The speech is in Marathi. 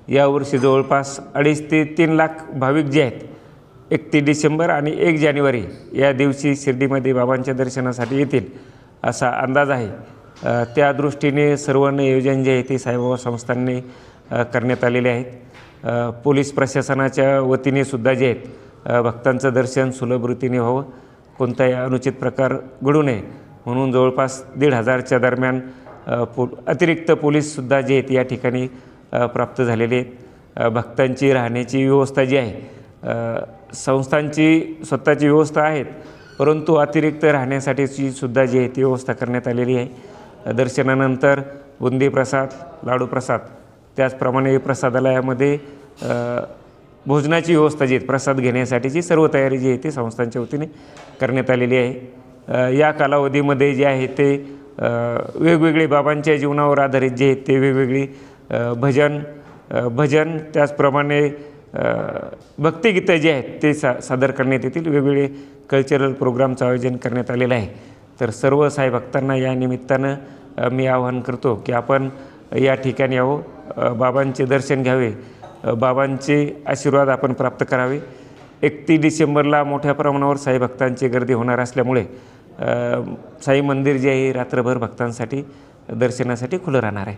यावर्षी जवळपास 2.5 ते 3 लाख भाविक जे आहेत 31 डिसेंबर आणि 1 जानेवारी या दिवशी शिर्डीमध्ये बाबांच्या दर्शनासाठी येतील असा अंदाज आहे। त्या दृष्टीने सर्व नियोजन जे आहे ते साईबाबा संस्थांनी करण्यात आलेले आहेत। पोलीस प्रशासनाच्या वतीने सुद्धा जे आहेत भक्तांचं दर्शन सुलभ रीतीने व्हावं, कोणताही अनुचित प्रकार घडू नये म्हणून जवळपास 1,500च्या दरम्यान अतिरिक्त पोलीससुद्धा जे आहेत या ठिकाणी प्राप्त झालेले आहेत। भक्तांची राहण्याची व्यवस्था जी आहे संस्थांची स्वतःची व्यवस्था आहेत, परंतु अतिरिक्त राहण्यासाठीची सुद्धा जी आहे ती व्यवस्था करण्यात आलेली आहे। दर्शनानंतर बुंदी प्रसाद, लाडू प्रसाद, त्याचप्रमाणे प्रसादालयामध्ये भोजनाची व्यवस्था जी आहे प्रसाद घेण्यासाठीची सर्व तयारी जी आहे ती संस्थांच्या वतीने करण्यात आलेली आहे। या कालावधीमध्ये जे आहे ते वेगवेगळे बाबांच्या जीवनावर आधारित जे आहेत ते वेगवेगळी भजन त्याचप्रमाणे भक्तिगीतं जे आहेत ते सादर करण्यात येतील। वेगवेगळे कल्चरल प्रोग्रामचं आयोजन करण्यात आलेलं आहे। तर सर्व साई भक्तांना या निमित्तानं मी आवाहन करतो की आपण या ठिकाणी यावं, बाबांचे दर्शन घ्यावे, बाबांचे आशीर्वाद आपण प्राप्त करावे। 31 डिसेंबरला मोठ्या प्रमाणावर साई भक्तांची गर्दी होणार असल्यामुळे साई मंदिर जे आहे रात्रभर भक्तांसाठी दर्शनासाठी खुलं राहणार आहे।